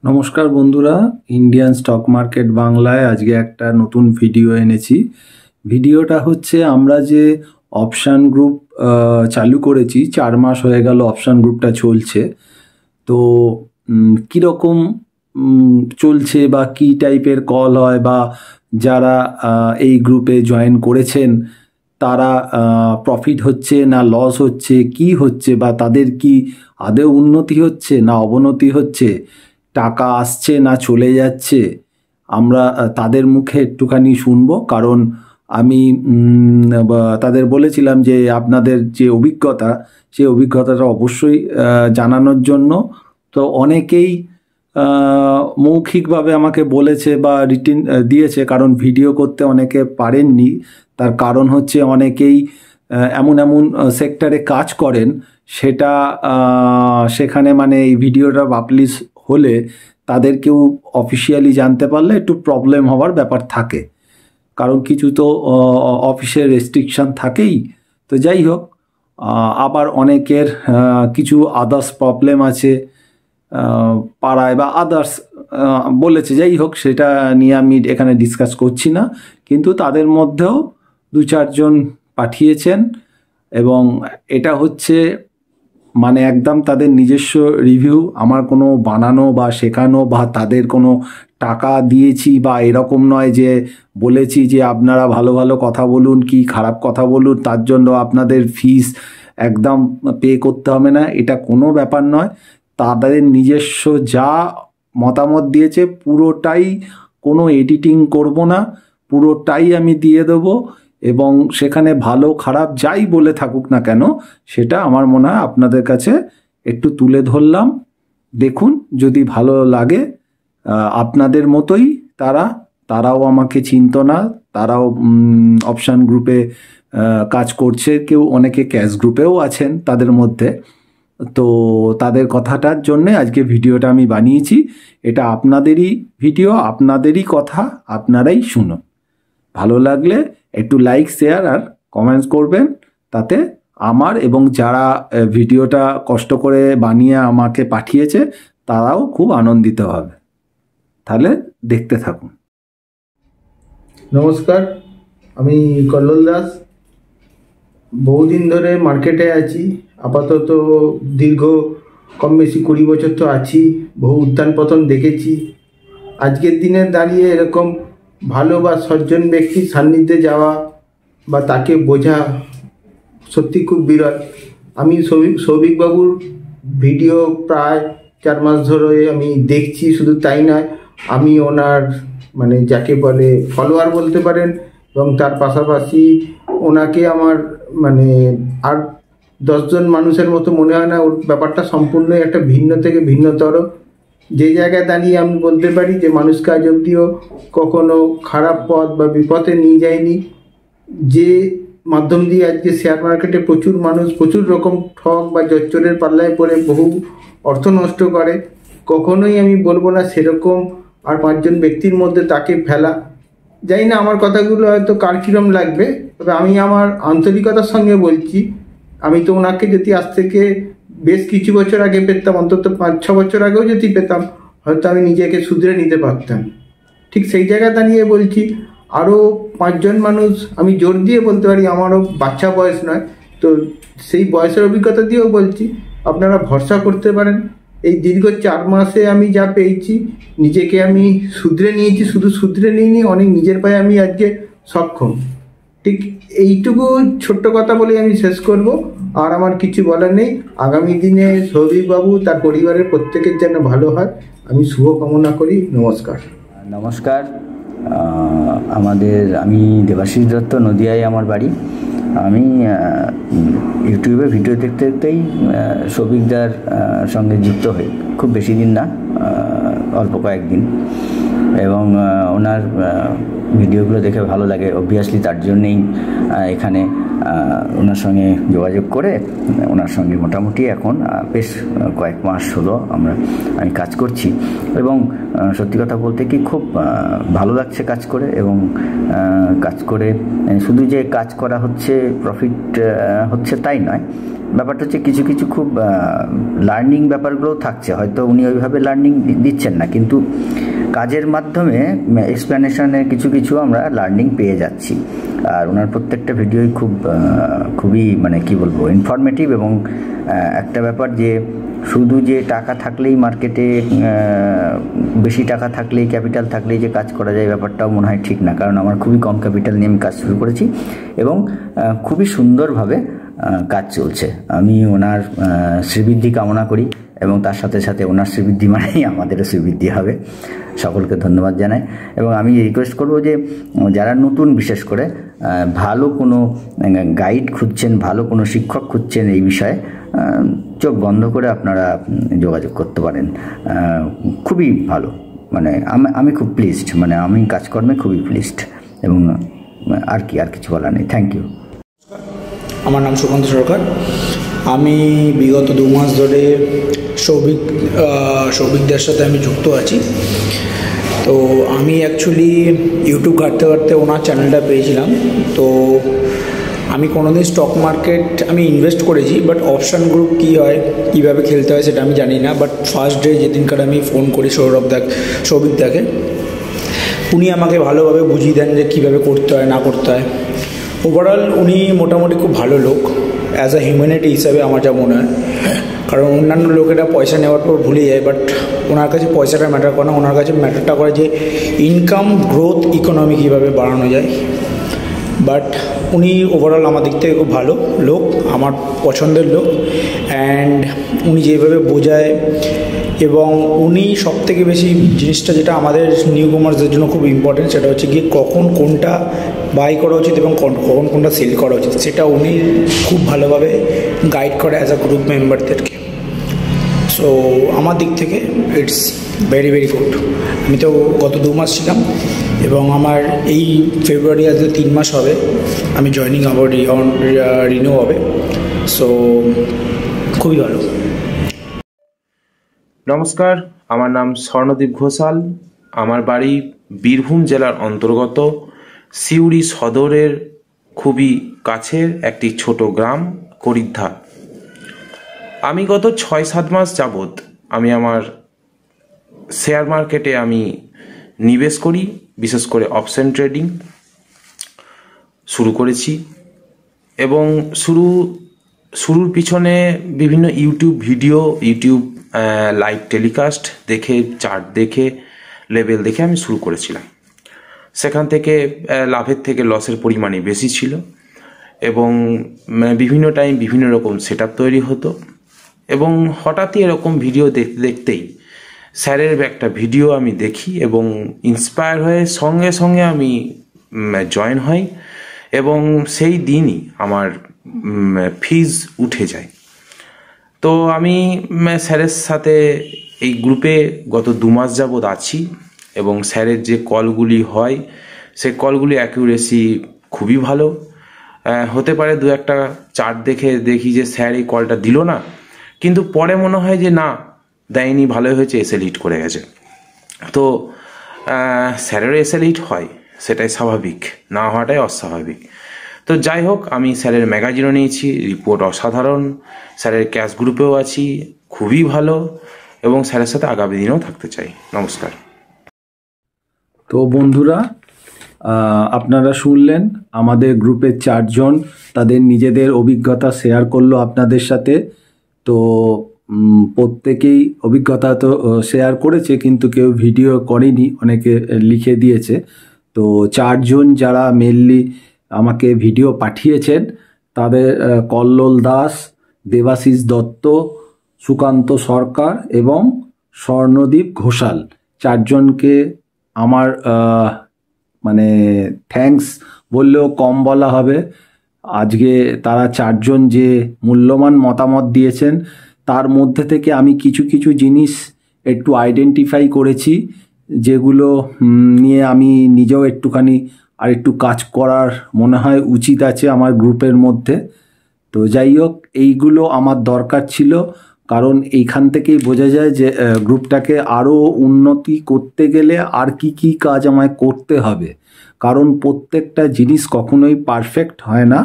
নমস্কার বন্ধুরা, Indian stock market বাংলায় আজকে একটা নতুন ভিডিও এনেছি। ভিডিওটা হচ্ছে আমরা যে অপশান গ্রুপ চালু করেছি, 4 মাস হয়ে গেল অপশান গ্রুপটা চলছে। তো কীরকম চলছে বা কী টাইপের কল হয় বা যারা এই গ্রুপে জয়েন করেছেন তারা প্রফিট হচ্ছে না লস হচ্ছে, কি হচ্ছে বা তাদের কি আদৌ উন্নতি হচ্ছে না অবনতি হচ্ছে, টাকা আসছে না চলে যাচ্ছে, আমরা তাদের মুখে একটুখানি শুনবো। কারণ আমি তাদের বলেছিলাম যে আপনাদের যে অভিজ্ঞতা, সেই অভিজ্ঞতাটা অবশ্যই জানানোর জন্য। তো অনেকেই মৌখিকভাবে আমাকে বলেছে বা রিটিন দিয়েছে, কারণ ভিডিও করতে অনেকে পারেননি। তার কারণ হচ্ছে অনেকেই এমন এমন সেক্টরে কাজ করেন, সেটা সেখানে মানে এই ভিডিওটা পাবলিশ হলে তাদেরকেও অফিসিয়ালি জানতে পারলে একটু প্রবলেম হওয়ার ব্যাপার থাকে, কারণ কিছু তো অফিসের রেস্ট্রিকশান থাকেই। তো যাই হোক, আবার অনেকের কিছু আদার্স প্রবলেম আছে পাড়ায় বা আদার্স বলেছে, যাই হোক সেটা নিয়ে আমি এখানে ডিসকাস করছি না। কিন্তু তাদের মধ্যেও 2-4 জন পাঠিয়েছেন, এবং এটা হচ্ছে মানে একদম তাদের নিজস্ব রিভিউ, আমার কোনো বানানো বা শেখানো বা তাদের কোনো টাকা দিয়েছি বা এরকম নয় যে বলেছি যে আপনারা ভালো ভালো কথা বলুন কি খারাপ কথা বলুন তার জন্য আপনাদের ফিস একদম পে করতে হবে না, এটা কোনো ব্যাপার নয়। তাদের নিজস্ব যা মতামত দিয়েছে পুরোটাই, কোনো এডিটিং করব না, পুরোটাই আমি দিয়ে দেবো। এবং সেখানে ভালো খারাপ যাই বলে থাকুক না কেন, সেটা আমার মনে হয় আপনাদের কাছে একটু তুলে ধরলাম। দেখুন, যদি ভালো লাগে, আপনাদের মতোই তারাও আমাকে চিনত না, তারাও অপশান গ্রুপে কাজ করছে, কেউ অনেকে ক্যাশ গ্রুপেও আছেন তাদের মধ্যে। তো তাদের কথাটার জন্যে আজকে ভিডিওটা আমি বানিয়েছি। এটা আপনাদেরই ভিডিও, আপনাদেরই কথা, আপনারাই শুনুন। ভালো লাগলে একটু লাইক, শেয়ার আর কমেন্টস করবেন, তাতে আমার এবং যারা ভিডিওটা কষ্ট করে বানিয়ে আমাকে পাঠিয়েছে তারাও খুব আনন্দিত হবে। তাহলে দেখতে থাকুন। নমস্কার, আমি কল্লোল দাস। বহুদিন ধরে মার্কেটে আছি, আপাতত দীর্ঘ কম বেশি 20 বছর তো আছি। বহু উত্থান পতন দেখেছি। আজকের দিনে দাঁড়িয়ে এরকম ভালো বা সজ্জন ব্যক্তির সান্নিধ্যে যাওয়া বা তাকে বোঝা সত্যি খুব বিরল। আমি সৌভিকবাবুর ভিডিও প্রায় 4 মাস ধরে আমি দেখছি। শুধু তাই নয়, আমি ওনার মানে যাকে বলে ফলোয়ার বলতে পারেন, এবং তার পাশাপাশি ওনাকে আমার মানে আর 10 জন মানুষের মতো মনে হয় না। ওর ব্যাপারটা সম্পূর্ণই একটা ভিন্ন থেকে ভিন্নতর। যে জায়গায় দাঁড়িয়ে আমি বলতে পারি যে মানুষকে আজ অব্দিও কখনো খারাপ পথ বা বিপথে নিয়ে যায়নি। যে মাধ্যম দিয়ে আজকে শেয়ার মার্কেটে প্রচুর মানুষ প্রচুর রকম ঠক বা জচ্চরের পাল্লায় পড়ে বহু অর্থ নষ্ট করে, কখনোই আমি বলবো না সেরকম আর 5 জন ব্যক্তির মধ্যে তাকে ফেলা। জানি না আমার কথাগুলো হয়তো কার কিরম লাগবে, তবে আমি আমার আন্তরিকতার সঙ্গে বলছি। আমি তো ওনাকে যদি আজ থেকে বেশ কিছু বছর আগে পেতাম, অন্তত 5-6 বছর আগেও যদি পেতাম, হয়তো আমি নিজেকে শুধরে নিতে পারতাম। ঠিক সেই জায়গায় দাঁড়িয়ে বলছি, আরও 5 জন মানুষ আমি জোর দিয়ে বলতে পারি, আমারও বাচ্চা বয়স নয়, তো সেই বয়সের অভিজ্ঞতা দিয়েও বলছি আপনারা ভরসা করতে পারেন। এই দীর্ঘ 4 মাসে আমি যা পেয়েছি, নিজেকে আমি শুধরে নিয়েছি। শুধু শুধরে নিইনি, অনেক নিজের পায়ে আমি আজকে সক্ষম। ঠিক এইটুকু ছোট্ট কথা বলে আমি শেষ করব, আর আমার কিছু বলার নেই। আগামী দিনে সৌভিকবাবু তার পরিবারের প্রত্যেকের যেন ভালো হয়, আমি শুভ কামনা করি। নমস্কার। নমস্কার, আমি দেবাশিস দত্ত, নদিয়ায় আমার বাড়ি। আমি ইউটিউবে ভিডিও দেখতে দেখতেই সৌভিকদার সঙ্গে যুক্ত হই। খুব বেশি দিন না, অল্প কয়েকদিন। এবং ওনার ভিডিওগুলো দেখে ভালো লাগে। অবভিয়াসলি তার জন্যেই এখানে ওনার সঙ্গে যোগাযোগ করে ওনার সঙ্গে মোটামুটি এখন বেশ কয়েক মাস হলো আমি কাজ করছি, এবং সত্যি কথা বলতে কি খুব ভালো লাগছে কাজ করে। এবং কাজ করে শুধু যে কাজ করা হচ্ছে, প্রফিট হচ্ছে তাই নয়, ব্যাপারটা হচ্ছে কিছু কিছু খুব লার্নিং ব্যাপারগুলোও থাকছে। হয়তো উনি ওইভাবে লার্নিং দিচ্ছেন না, কিন্তু কাজের মাধ্যমে এক্সপ্লেনেশনে কিছু কিছু আমরা লার্নিং পেয়ে যাচ্ছি। আর ওনার প্রত্যেকটা ভিডিওই খুবই মানে কি বলবো, ইনফরমেটিভ। এবং একটা ব্যাপার যে শুধু যে টাকা থাকলেই মার্কেটে, বেশি টাকা থাকলেই, ক্যাপিটাল থাকলেই যে কাজ করা যায়, ব্যাপারটাও মনে হয় ঠিক না। কারণ আমার খুবই কম ক্যাপিটাল নিয়ে আমি কাজ শুরু করেছি এবং খুবই সুন্দরভাবে কাজ চলছে। আমি ওনার শ্রীবৃদ্ধি কামনা করি, এবং তার সাথে সাথে ওনার শ্রীবৃদ্ধি মানেই আমাদেরও শ্রীবৃদ্ধি হবে। সকলকে ধন্যবাদ জানাই। এবং আমি রিকোয়েস্ট করব যে যারা নতুন, বিশেষ করে ভালো কোনো গাইড খুঁজছেন, ভালো কোনো শিক্ষক খুঁজছেন এই বিষয়ে, চোখ বন্ধ করে আপনারা যোগাযোগ করতে পারেন। খুবই ভালো, মানে আমি খুব প্লিজড, মানে আমি কাজকর্মে খুবই প্লিজড। এবং আর কিছু বলার নেই। Thank you. আমার নাম সুকান্ত সরকার। আমি বিগত 2 মাস ধরে সৌভিকদের সাথে আমি যুক্ত আছি। তো আমি অ্যাকচুয়ালি ইউটিউব ঘাঁটতে ঘাঁটতে ওনার চ্যানেলটা পেয়েছিলাম। তো আমি কোনোদিন স্টক মার্কেট আমি ইনভেস্ট করেছি, বাট অপশান গ্রুপ কী হয়, কীভাবে খেলতে হয় সেটা আমি জানি না। বাট ফার্স্ট ডে যেদিনকার আমি ফোন করি সৌভিকদাকে, উনি আমাকে ভালোভাবে বুঝিয়ে দেন যে কীভাবে করতে হয় না করতে হয়। ওভারঅল উনি মোটামুটি খুব ভালো লোক অ্যাজ আ হিউম্যানিটি হিসাবে আমার যা মনে হয়। কারণ অন্যান্য লোকেরা পয়সা নেওয়ার পর ভুলে যায়, বাট ওনার কাছে পয়সাটা ম্যাটার করে না। ওনার কাছে ম্যাটারটা করে যে ইনকাম গ্রোথ, ইকোনমি কীভাবে বাড়ানো যায়। বাট উনি ওভারঅল আমার দিক থেকে খুব ভালো লোক, আমার পছন্দের লোক। অ্যান্ড উনি যেভাবে বোঝায়, এবং উনি সবথেকে বেশি জিনিসটা যেটা আমাদের নিউ কমার্সদের জন্য খুব ইম্পর্টেন্ট, সেটা হচ্ছে গিয়ে কখন কোনটা বাই করা উচিত এবং কখন কোনটা সেল করা উচিত, সেটা উনি খুব ভালোভাবে গাইড করে অ্যাজ আ গ্রুপ মেম্বারদেরকে। সো আমার দিক থেকে ইটস ভেরি ভেরি গুড। আমি তো গত 2 মাস ছিলাম, এবং আমার এই ফেব্রুয়ারি আজ 3 মাস হবে আমি জয়নিং, আবার রিনিউ হবে। সো খুবই ভালো। নমস্কার, আমার নাম স্বর্ণদীপ ঘোষাল। আমার বাড়ি বীরভূম জেলার অন্তর্গত সিউড়ি সদরের খুবই কাছের একটি ছোট গ্রাম করিদ্ধা। আমি গত 6-7 মাস যাবৎ আমি আমার শেয়ার মার্কেটে আমি নিবেশ করি, বিশেষ করে অপশন ট্রেডিং শুরু করেছি। এবং শুরুর পিছনে বিভিন্ন YouTube video, YouTube live telecast দেখে, চার্ট দেখে, লেভেল দেখে আমি শুরু করেছিলাম। সেখান থেকে লাভের থেকে লসের পরিমাণই বেশি ছিল, এবং বিভিন্ন টাইম বিভিন্ন রকম সেট আপ তৈরি হতো। এবং হঠাৎই এরকম ভিডিও দেখতে দেখতেই স্যারের একটা ভিডিও আমি দেখি এবং ইন্সপায়ার হয়ে সঙ্গে সঙ্গে আমি জয়েন হই, এবং সেই দিনই আমার ফিজ উঠে যায়। তো আমি স্যারের সাথে এই গ্রুপে গত 2 মাস যাবৎ আছি, এবং স্যারের যে কলগুলি হয় সেই কলগুলি অ্যাকিউরেসি খুবই ভালো। হতে পারে 2-1টা চার্ট দেখি যে স্যার এই কলটা দিল না, কিন্তু পরে মনে হয় যে না, দেয়নি, ভালোই হয়েছে, এসএল হিট করে গেছে। তো স্যারেরও এসএল হিট হয়, সেটাই স্বাভাবিক, না হওয়াটাই অস্বাভাবিক। তো যাই হোক, আমি স্যারের ম্যাগাজিনও নিয়েছি, রিপোর্ট অসাধারণ। স্যারের ক্যাশ গ্রুপেও আছি, খুবই ভালো, এবং স্যারের সাথে আগামী দিনেও থাকতে চাই। নমস্কার। তো বন্ধুরা, আপনারা শুনলেন আমাদের গ্রুপের 4 জন তাদের নিজেদের অভিজ্ঞতা শেয়ার করলো আপনাদের সাথে। তো প্রত্যেকেই অভিজ্ঞতা তো শেয়ার করেছে, কিন্তু কেউ ভিডিও করেনি, অনেকে লিখে দিয়েছে। তো 4 জন যারা মেনলি আমাকে ভিডিও পাঠিয়েছেন, তাদের কল্লোল দাস, দেবাশিস দত্ত, সুকান্ত সরকার এবং স্বর্ণদীপ ঘোষাল, 4 জনকে আমার মানে থ্যাঙ্কস বললেও কম বলা হবে। আজকে তারা 4 জন যে মূল্যবান মতামত দিয়েছেন, তার মধ্যে থেকে আমি কিছু কিছু জিনিস একটু আইডেন্টিফাই করেছি যেগুলো নিয়ে আমি নিজেও একটুখানি আর একটু কাজ করার মনে হয় উচিত আছে আমার গ্রুপের মধ্যে। তো যাই হোক, এইগুলো আমার দরকার ছিল, কারণ এইখান থেকেই বোঝা যায় যে গ্রুপটাকে আরও উন্নতি করতে গেলে আর কি কাজ আমায় করতে হবে। কারণ প্রত্যেকটা জিনিস কখনোই পারফেক্ট হয় না,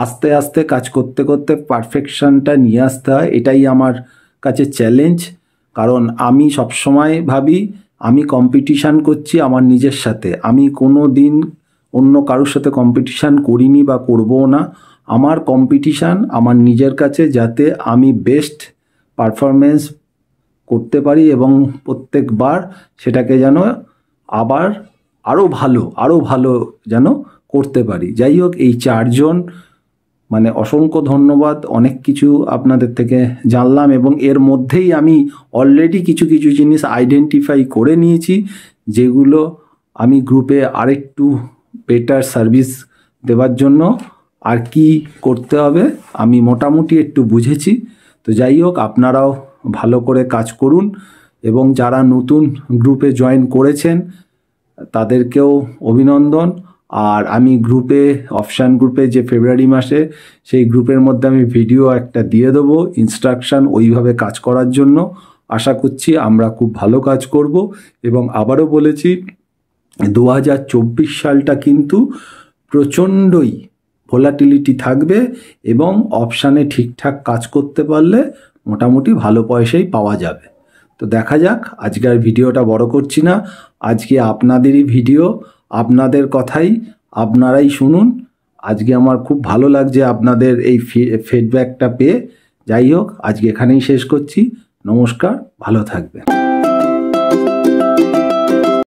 আস্তে আস্তে কাজ করতে করতে পারফেকশনটা নিয়ে আসতে হয়। এটাই আমার কাছে চ্যালেঞ্জ, কারণ আমি সবসময় ভাবি আমি কম্পিটিশান করছি আমার নিজের সাথে, আমি কোনো দিন অন্য কারোর সাথে কম্পিটিশান করিনি বা করবও না। আমার কম্পিটিশান আমার নিজের কাছে, যাতে আমি বেস্ট পারফরমেন্স করতে পারি এবং প্রত্যেকবার সেটাকে যেন আবার আরও ভালো যেন করতে পারি। যাই হোক, এই 4 জন মানে অসংখ্য ধন্যবাদ। অনেক কিছু আপনাদের থেকে জানলাম এবং এর মধ্যেই আমি অলরেডি কিছু জিনিস আইডেন্টিফাই করে নিয়েছি, যেগুলো আমি গ্রুপে আরেকটু বেটার সার্ভিস দেওয়ার জন্য আর কি করতে হবে আমি মোটামুটি একটু বুঝেছি। তো যাই হোক, আপনারাও ভালো করে কাজ করুন এবং যারা নতুন গ্রুপে জয়েন করেছেন তাদেরকেও অভিনন্দন। আর আমি গ্রুপে, অপশান গ্রুপে যে ফেব্রুয়ারি মাসে, সেই গ্রুপের মধ্যে আমি ভিডিও একটা দিয়ে দেবো ইনস্ট্রাকশান ওইভাবে কাজ করার জন্য। আশা করছি আমরা খুব ভালো কাজ করব। এবং আবারও বলেছি, 2024 সালটা কিন্তু প্রচণ্ডই ভোলাটিলিটি থাকবে এবং অপশানে ঠিকঠাক কাজ করতে পারলে মোটামুটি ভালো পয়সাই পাওয়া যাবে। তো দেখা যাক, আজকের ভিডিওটা বড় করছি না, আজকে আপনাদেরই ভিডিও, আপনাদের কথাই আপনারাই শুনুন। আজকে আমার খুব ভালো লাগছে আপনাদের এই ফিডব্যাকটা পেয়ে। যাই হোক, আজকে এখানেই শেষ করছি। নমস্কার, ভালো থাকবেন।